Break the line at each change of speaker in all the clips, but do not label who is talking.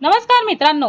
नमस्कार मित्रांनो,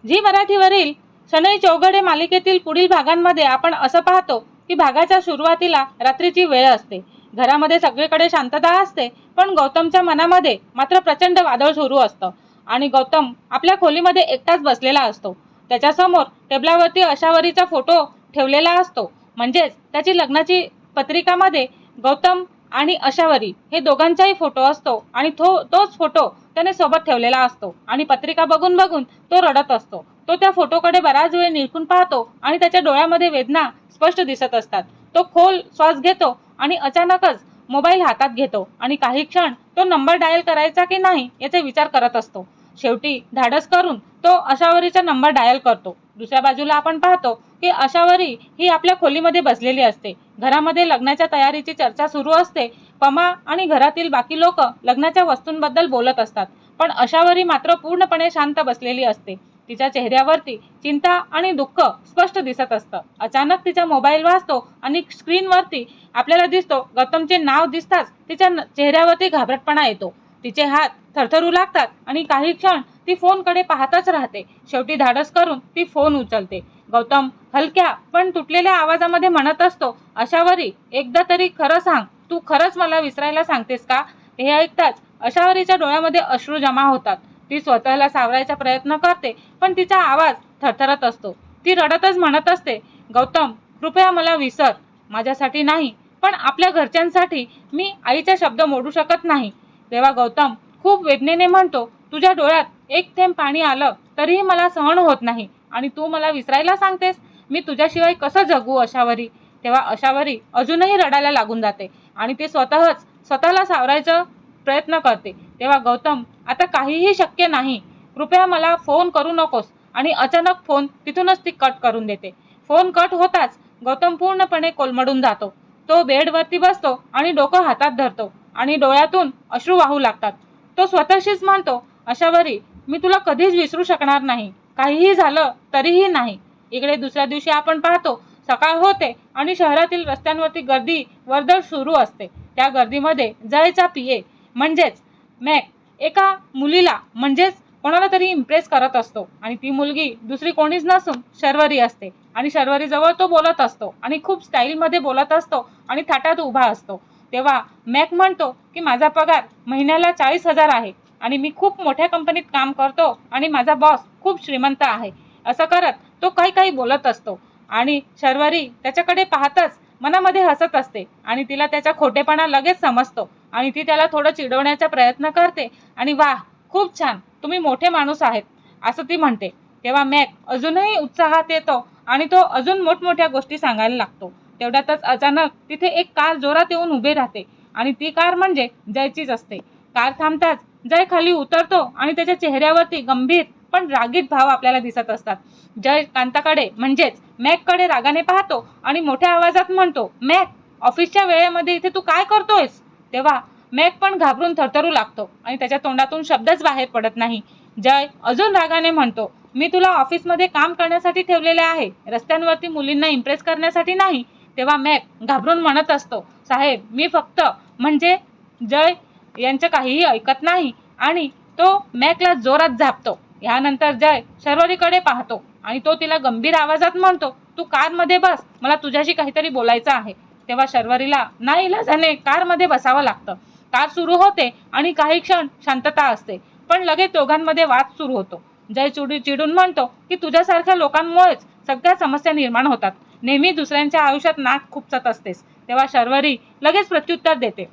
झी मराठीवरील शनई चौघडे मालिकेतील पुढील भागांमध्ये आपण असं पाहतो की भागाच्या सुरुवातीला रात्रीची वेळ असते. घरामध्ये सगळीकडे शांतता असते, पण गौतमच्या मनामध्ये मात्र प्रचंड वादळ सुरू असतं आणि गौतम आपल्या खोलीमध्ये एकटाच बसलेला असतो. त्याच्यासमोर टेबलावरती अशावरीचा फोटो ठेवलेला असतो. म्हणजेच त्याची लग्नाची पत्रिकामध्ये गौतम आणि अशावरी हे दोघांचाही फोटो असतो आणि तोच फोटो त्याने सोबत ठेवलेला असतो आणि पत्रिका बघून बघून तो रडत असतो. तो त्या फोटोकडे बराच वेळ निरखून पाहतो आणि त्याच्या डोळ्यामध्ये वेदना स्पष्ट दिसत असतात. तो खोल श्वास घेतो आणि अचानकच मोबाईल हातात घेतो आणि काही क्षण तो नंबर डायल करायचा की नाही याचा विचार करत असतो. शेवटी धाडस करून तो अशावरीचा नंबर डायल करतो. दुसऱ्या बाजूला आपण पाहतो की अशावरी ही आपल्या खोलीमध्ये बसलेली असते. घरामध्ये लग्नाच्या तयारीची चर्चा सुरू असते. पमा आणि घरातील बाकी लोक लग्नाच्या वस्तूंबद्दल बोलत असतात, पण अशावरी मात्र पूर्णपणे शांत बसलेली असते. तिच्या चेहऱ्यावरती चिंता आणि दुःख स्पष्ट दिसत असतं. अचानक तिचा मोबाईल वाजतो आणि स्क्रीनवरती आपल्याला दिसतो गौतमचे नाव दिसताच तिच्या चेहऱ्यावरती घाबरटपणा येतो. तिचे हात थरथरू लागतात आणि काही क्षण ती फोनकडे पाहतच राहते. शेवटी धाडस करून ती फोन उचलते. गौतम हलक्या पण तुटलेल्या आवाजामध्ये म्हणत असतो, अशावरी, एकदा तरी खरं सांग, तू खरंच मला विसरायला सांगतेस का? हे ऐकताच अशावरीच्या डोळ्यामध्ये अश्रू जमा होतात. ती स्वतःला सावरायचा प्रयत्न करते, पण तिचा आवाज थरथरत असतो. ती रडतच म्हणत असते, गौतम, कृपया मला विसर. माझ्यासाठी नाही, पण आपल्या घरच्यांसाठी मी आईचा शब्द मोडू शकत नाही. तेव्हा गौतम खूप वेदनेने म्हणतो, तुझ्या डोळ्यात एक थेंब पाणी आलं तरीही मला सहन होत नाही आणि तू मला विसरायला सांगतेस? मी तुझ्याशिवाय कसं जगू अशावरी? तेव्हा अशावरी अजूनही रडायला लागून जाते आणि ती स्वतःला सावरायचा प्रयत्न करते. तेव्हा गौतम, आता काहीही शक्य नाही, कृपया मला फोन करू नकोस. आणि अचानक फोन तिथूनच ती कट करून देते. फोन कट होताच गौतम पूर्णपणे कोलमडून जातो. तो बेडवरती बसतो आणि डोकं हातात धरतो आणि डोळ्यातून अश्रू वाहू लागतात. तो स्वतःशीच म्हणतो, अशावरी, मी तुला कधीच विसरू शकणार नाही, काहीही झालं तरीही नाही. इकडे दुसऱ्या दिवशी आपण पाहतो, सकाळ होते आणि शहरातील रस्त्यांवरती गर्दी वर्दळ सुरू असते. त्या गर्दीमध्ये जयचा पीए म्हणजेच मॅक एका मुलीला म्हणजेच कोणाला तरी इम्प्रेस करत असतो आणि ती मुलगी दुसरी कोणीच नसून शर्वरी असते. आणि शर्वरी जवळ तो बोलत असतो आणि खूप स्टाईलमध्ये बोलत असतो आणि थाटात उभा असतो. तेव्हा मॅक म्हणतो की माझा पगार महिन्याला 40,000 आहे आणि मी खूप मोठ्या कंपनीत काम करतो आणि माझा बॉस खूप श्रीमंत आहे. असं करत तो काही बोलत असतो आणि शर्वरी त्याच्याकडे पाहतच मनामध्ये हसत असते आणि तिला त्याचा खोटेपणा लगेच समजतो आणि ती त्याला थोडं चिडवण्याचा प्रयत्न करते आणि वाह, खूप छान, तुम्ही मोठे माणूस आहेत, असं ती म्हणते. तेव्हा मॅक अजूनही उत्साहात येतो आणि तो अजून मोठमोठ्या गोष्टी सांगायला लागतो. तेवढ्यातच अचानक तिथे एक कार जोरात येऊन उभी राहते आणि ती कार म्हणजे जयचीच असते. कार थांबताच जय खाली उतरतो आणि त्याच्या चेहऱ्यावरती गंभीर पण रागीट भाव आपल्याला दिसत असतात. जय कांताकडे म्हणजेच मॅककडे रागाने पाहतो आणि मोठ्या आवाजात म्हणतो, मॅक, ऑफिसच्या वेळेमध्ये इथे तू काय करतोयस? तेव्हा मॅक पण घाबरून थरथरू लागतो आणि त्याच्या तोंडातून शब्दच बाहेर पडत नाही. जय अजून रागाने म्हणतो, मी तुला ऑफिसमध्ये काम करण्यासाठी ठेवलेले आहे, रस्त्यांवरती मुलींना इम्प्रेस करण्यासाठी नाही. तेव्हा मॅक घाबरून म्हणत असतो, साहेब, मी फक्त म्हणजे जय यांचं काहीही ऐकत नाही आणि तो मॅकला जोरात झापतो. यानंतर जय शर्वरीकडे पाहतो आणि तो तिला गंभीर आवाजात म्हणतो, तू कारमध्ये बस, मला तुझ्याशी काहीतरी बोलायचं आहे. तेव्हा शर्वरीला नाईलाजाने कारमध्ये बसावं लागतं. कार सुरू होते आणि काही क्षण शांतता असते, पण लगेच दोघांमध्ये वाद सुरू होतो. जय चिडून म्हणतो की तुझ्यासारख्या लोकांमुळेच सगळ्या समस्या निर्माण होतात, नेहमी दुसऱ्यांच्या आयुष्यात नाक खुपसत असतेस. तेव्हा शर्वरी लगेच प्रत्युत्तर देते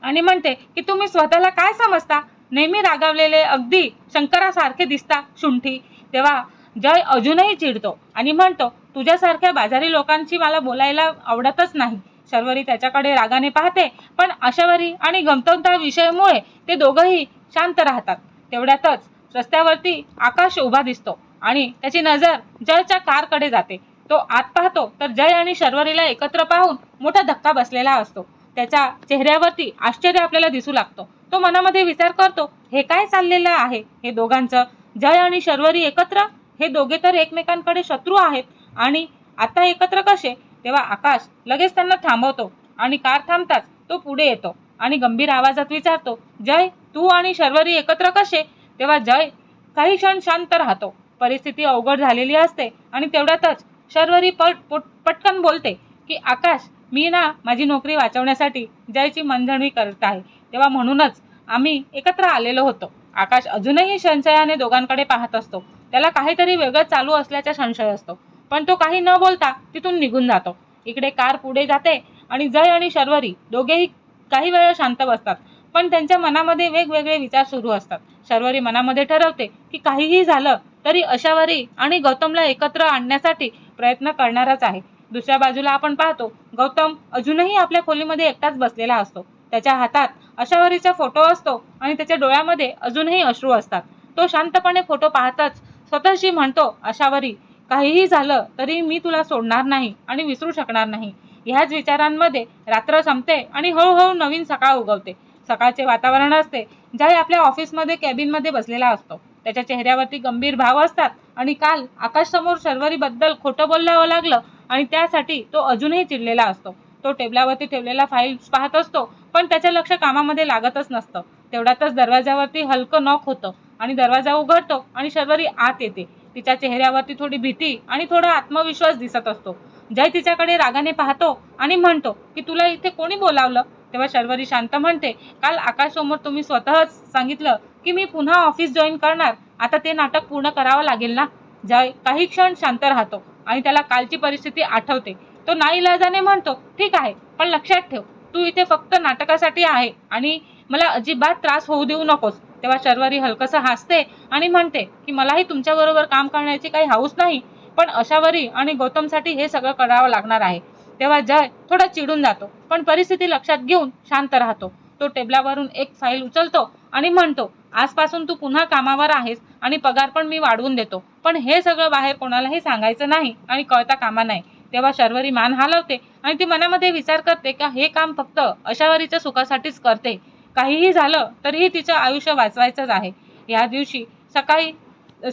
आणि म्हणते की तुम्ही स्वतःला काय समजता, नेहमी रागावलेले, अगदी शंकरासारखे दिसता, शुंठी. तेव्हा जय अजूनही चिडतो आणि म्हणतो, तुझ्यासारख्या बाजारी लोकांशी मला बोलायला आवडतच नाही. शर्वरी त्याच्याकडे रागाने पाहते, पण आशावरी आणि गमतवता विषयामुळे ते दोघंही शांत राहतात. तेवढ्यातच रस्त्यावरती आकाश उभा दिसतो आणि त्याची नजर जयच्या कारकडे जाते. तो आत पाहतो तर जय आणि शर्वरीला एकत्र पाहून मोठा धक्का बसलेला असतो. त्याच्या चेहऱ्यावरती आश्चर्य आपल्याला दिसू लागतो. तो मनामध्ये विचार करतो, हे काय चाललेलं आहे हे दोघांचं? जय आणि शर्वरी एकत्र? हे दोघे तर एकमेकांकडे शत्रू आहेत आणि आता एकत्र कसे? तेव्हा आकाश लगेच त्यांना थांबवतो आणि कार थांबताच तो पुढे येतो आणि गंभीर आवाजात विचारतो, जय, तू आणि शर्वरी एकत्र कसे? तेव्हा जय काही क्षण शांत राहतो. परिस्थिती अवघड झालेली असते आणि तेवढ्यातच शर्वरी पटकन बोलते की आकाश, मी ना माझी नोकरी वाचवण्यासाठी जयची मनधरणी करत आहे, तेव्हा म्हणूनच आम्ही एकत्र आलेलो होतो. आकाश अजूनही संशयाने दोघांकडे पाहत असतो. त्याला काहीतरी वेगळं चालू असल्याचा संशय असतो, पण तो काही न बोलता तिथून निघून जातो. इकडे कार पुढे जाते आणि जय आणि शर्वरी दोघेही काही वेळ शांत बसतात, पण त्यांच्या मनामध्ये वेगवेगळे विचार सुरू असतात. शर्वरी मनामध्ये ठरवते की काहीही झालं तरी आशावरी आणि गौतमला एकत्र आणण्यासाठी प्रयत्न करणारच आहे. दुसऱ्या बाजूला आपण पाहतो, गौतम अजूनही आपल्या खोलीमध्ये एकटाच बसलेला असतो. त्याच्या हातात आशावरीचा फोटो असतो आणि त्याच्या डोळ्यामध्ये अजूनही अश्रू असतात. तो शांतपणे फोटो पाहतच स्वतःशी म्हणतो, आशावरी, काहीही झालं तरी मी तुला सोडणार नाही आणि विसरू शकणार नाही. ह्याच विचारांमध्ये रात्र संपते आणि हळूहळू नवीन सकाळ उगवते. सकाळचे वातावरण असते. जय आपल्या ऑफिसमध्ये कॅबिनमध्ये बसलेला असतो. त्याच्या चेहऱ्यावरती गंभीर भाव असतात आणि काल आकाश समोर शर्वरीबद्दल खोटं बोलावं लागलं आणि त्यासाठी तो अजूनही चिडलेला असतो. तो टेबलावरती ठेवलेला फाईल्स पाहत असतो, पण त्याचे लक्ष कामामध्ये लागतच नसतं. तेवढ्यातच दरवाजावरती हलकं नॉक होतं आणि दरवाजा उघडतो आणि शर्वरी आत येते. तिच्या चेहऱ्यावरती थोडी भीती आणि थोडा आत्मविश्वास दिसत असतो. जय तिच्याकडे रागाने पाहतो आणि म्हणतो की तुला इथे कोणी बोलावलं? तेव्हा शर्वरी शांत म्हणते, काल आकाश समोर तुम्ही स्वतःच सांगितलं की मी पुन्हा ऑफिस जॉईन करणार, आता ते नाटक पूर्ण करावं लागेल ना. जय काही क्षण शांत राहतो आणि त्याला कालची परिस्थिती आठवते. तो नाईलाजाने म्हणतो, ठीक आहे, पण लक्षात ठेव, तू इथे फक्त नाटकासाठी आहे आणि मला अजिबात त्रास होऊ देऊ नकोस. तेव्हा शर्वरी हलकसं हसते आणि म्हणते की मलाही तुमच्याबरोबर काम करण्याची काही हौस नाही, पण आशावरी आणि गौतमसाठी हे सगळं करावं लागणार आहे. तेव्हा जय थोडा चिडून जातो, पण परिस्थिती लक्षात घेऊन शांत राहतो. तो टेबलावरून एक फाईल उचलतो आणि म्हणतो, आजपासून तू पुन्हा कामावर आहेस आणि पगार पण मी वाढवून देतो, पण हे सगळं बाहेर कोणालाही सांगायचं नाही आणि कळता कामा नाही. तेव्हा शर्वरी मान हलवते आणि ती मनामध्ये विचार करते का हे काम फक्त आशावरीच्या सुखासाठीच करते. काहीही झालं तरीही तिचं आयुष्य वाचवायचंच आहे. या दिवशी सकाळी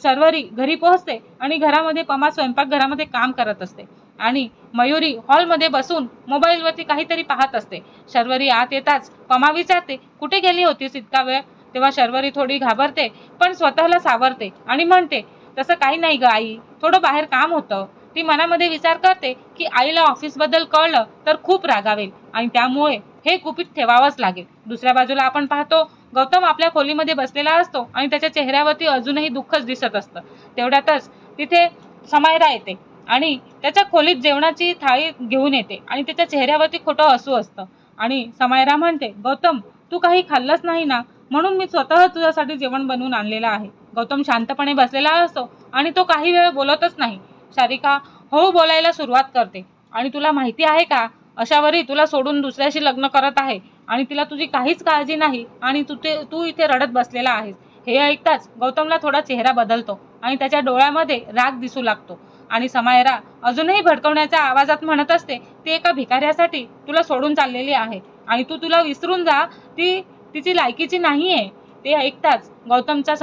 शर्वरी घरी पोहोचते आणि घरामध्ये पमा स्वयंपाकघरामध्ये काम करत असते आणि मयुरी हॉलमध्ये बसून मोबाईलवरती काहीतरी पाहत असते. शर्वरी आत येताच पमा विचारते, कुठे गेली होतीस इतका वेळ? तेव्हा शर्वरी थोडी घाबरते, पण स्वतःला सावरते आणि म्हणते, तसं काही नाही ग आई, थोडं बाहेर काम होतं. ती मनामध्ये विचार करते की आईला ऑफिसबद्दल कळलं तर खूप रागावेल आणि त्यामुळे हे गुपित ठेवावंच लागेल. दुसऱ्या बाजूला आपण पाहतो, गौतम आपल्या खोलीमध्ये बसलेला असतो आणि त्याच्या चेहऱ्यावरती अजूनही दुःखच दिसत असतं. तेवढ्यातच तिथे समायरा येते आणि त्याच्या खोलीत जेवणाची थाळी घेऊन येते आणि त्याच्या चेहऱ्यावरती खोटं हसू असतं आणि समायरा म्हणते, गौतम, तू काही खाल्लंच नाही ना, म्हणून मी स्वतः तुझ्यासाठी जेवण बनवून आणलेलं आहे. गौतम शांतपणे बसलेला असतो आणि तो काही वेळ बोलतच नाही. सारिका हळू बोलायला सुरुवात करते आणि तुला माहिती आहे का, आशावरी तुला सोडून दुसऱ्याशी लग्न करत आहे आणि तिला तुझी काहीच काळजी नाही आणि तू इथे रडत बसलेला आहेस. हे ऐकताच गौतमला थोडा चेहरा बदलतो आणि त्याच्या डोळ्यामध्ये राग दिसू लागतो आणि समायरा अजूनही भडकवण्याच्या आवाजात म्हणत असते, ती एका भिकाऱ्यासाठी तुला सोडून चाललेली आहे आणि तू तुला विसरून जा, ती तिची लायकीची नाहीये. ते ऐकताच गौतमचा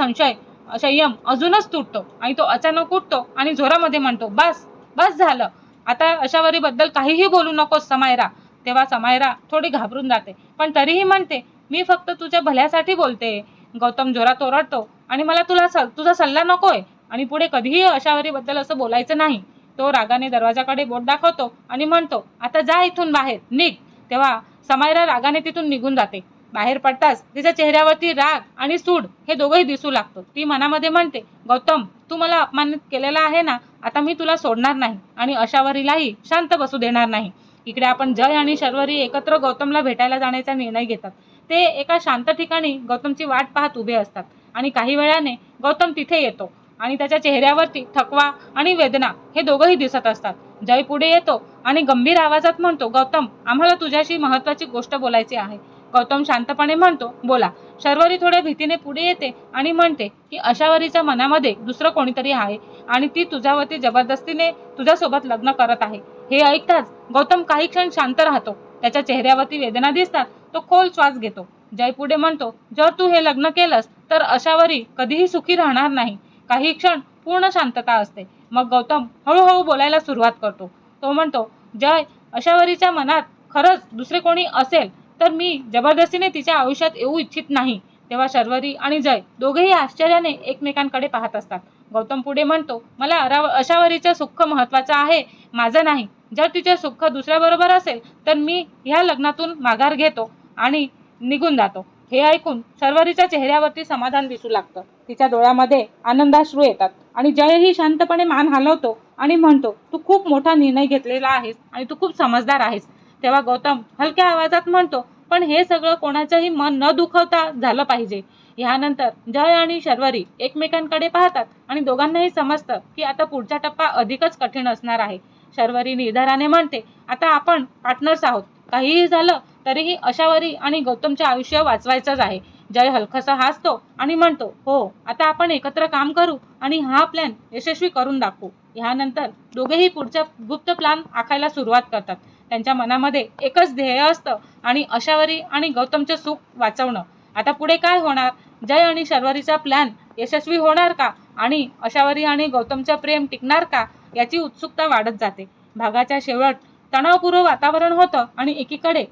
संयम अजूनच तुटतो आणि तो अचानक उठतो आणि जोरामध्ये म्हणतो, बस बस झालं, आता आशावरी बद्दल काहीही बोलू नकोस समायरा. तेव्हा समायरा थोडी घाबरून जाते, पण तरीही म्हणते, मी फक्त तुझ्या भल्यासाठी बोलते. गौतम जोरात ओरडतो आणि मला तुझा सल्ला नकोय आणि पुढे कधीही आशावरी बद्दल असं बोलायचं नाही. तो रागाने दरवाजाकडे बोट दाखवतो आणि म्हणतो, आता जा इथून बाहेर, निघ. तेव्हा समायरा रागाने तिथून निघून जाते. बाहेर पडताच तिच्या चेहऱ्यावरती राग आणि सूड हे दोघंही दिसू लागतो. ती मनामध्ये म्हणते, गौतम, तू मला अपमानित केलेला आहे ना, आता मी तुला सोडणार नाही आणि आशावरीलाही शांत बसू देणार नाही. इकडे आपण जय आणि शर्वरी एकत्र गौतमला भेटायला जाण्याचा निर्णय घेतात. ते एका शांत ठिकाणी गौतमची वाट पाहत उभे असतात आणि काही वेळाने गौतम तिथे येतो आणि त्याच्या चेहऱ्यावरती थकवा आणि वेदना हे दोघंही दिसत असतात. जय पुढे येतो आणि गंभीर आवाजात म्हणतो, गौतम, आम्हाला तुझ्याशी महत्वाची गोष्ट बोलायची आहे. गौतम शांतपणे म्हणतो, बोला. शर्वरी थोड्या भीतीने पुढे येते आणि म्हणते की आशावरीच्या मनामध्ये दुसरं कोणीतरी आहे आणि ती तुझ्यावरती जबरदस्तीने तुझ्यासोबत लग्न करत आहे. हे ऐकताच गौतम काही क्षण शांत राहतो. त्याच्या चेहऱ्यावरती वेदना दिसतात. तो खोल श्वास घेतो. जय पुढे म्हणतो, जर तू हे लग्न केलंस तर आशावरी कधीही सुखी राहणार नाही. काही क्षण पूर्ण शांतता असते. मग गौतम हळूहळू बोलायला सुरुवात करतो. तो म्हणतो, जय, आशावरीच्या मनात खरंच दुसरे कोणी असेल तर मी जबरदस्तीने तिच्या आयुष्यात येऊ इच्छित नाही. तेव्हा शर्वरी आणि जय दोघेही आश्चर्याने एकमेकांकडे पाहत असतात. गौतम पुढे म्हणतो, मला अशावरीचं सुख महत्वाचं आहे, माझं नाही. जर तिचे सुख दुसऱ्याबरोबर असेल तर मी ह्या लग्नातून माघार घेतो आणि निघून जातो. हे ऐकून शर्वरीच्या चेहऱ्यावरती समाधान दिसू लागतं. तिच्या डोळ्यामध्ये आनंदाश्रू येतात आणि जयही शांतपणे मान हलवतो आणि म्हणतो, तू खूप मोठा निर्णय घेतलेला आहेस आणि तू खूप समजदार आहेस. तेव्हा गौतम हलक्या आवाजात म्हणतो, पण हे सगळं कोणाचंही मन न दुखवता झालं पाहिजे. ह्यानंतर जय आणि शर्वरी एकमेकांकडे पाहतात आणि दोघांनाही समजतं की आता पुढचा टप्पा अधिकच कठीण असणार आहे. शर्वरी निर्धाराने म्हणते, आता आपण पार्टनर्स आहोत. काहीही झालं तरीही अशावरी आणि गौतमचे आयुष्य वाचवायचंच आहे. जय हलकसा हसतो आणि म्हणतो, हो, आता आपण एकत्र काम करू आणि हा प्लॅन यशस्वी करून दाखवू. ह्यानंतर दोघेही पुढचा गुप्त प्लॅन आखायला सुरुवात करतात. त्यांच्या मनामध्ये एकच ध्येय असतं आणि अशावरी आणि गौतमचे सुख वाचवणं. आता पुढे काय होणार? जय आणि शर्वरीचा प्लॅन यशस्वी होणार का आणि अशावरी आणि गौतमचं प्रेम टिकणार का याची उत्सुकता वाढत जाते. भागाच्या शेवट तणावपूर्व वातावरण होतं आणि एकीकडे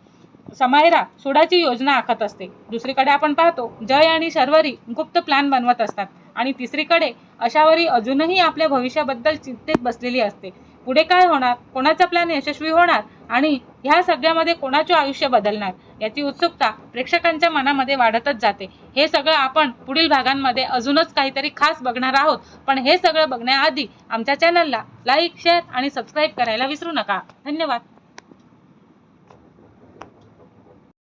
समायरा सुडाची योजना आखत असते. दुसरीकडे आपण पाहतो जय आणि शर्वरी गुप्त प्लॅन बनवत असतात आणि तिसरीकडे अशावरी अजूनही आपल्या भविष्याबद्दल चिंतेत बसलेली असते. पुढे काय होणार? कोणाचा प्लॅन यशस्वी होणार आणि ह्या सगळ्यामध्ये कोणाचे आयुष्य बदलणार याची उत्सुकता प्रेक्षकांच्या मनामध्ये वाढतच जाते. हे सगळं आपण पुढील भागांमध्ये अजूनच काहीतरी खास बघणार आहोत. पण हे सगळं बघण्याआधी आमच्या चॅनलला लाईक, शेअर आणि सबस्क्राईब करायला विसरू नका. धन्यवाद.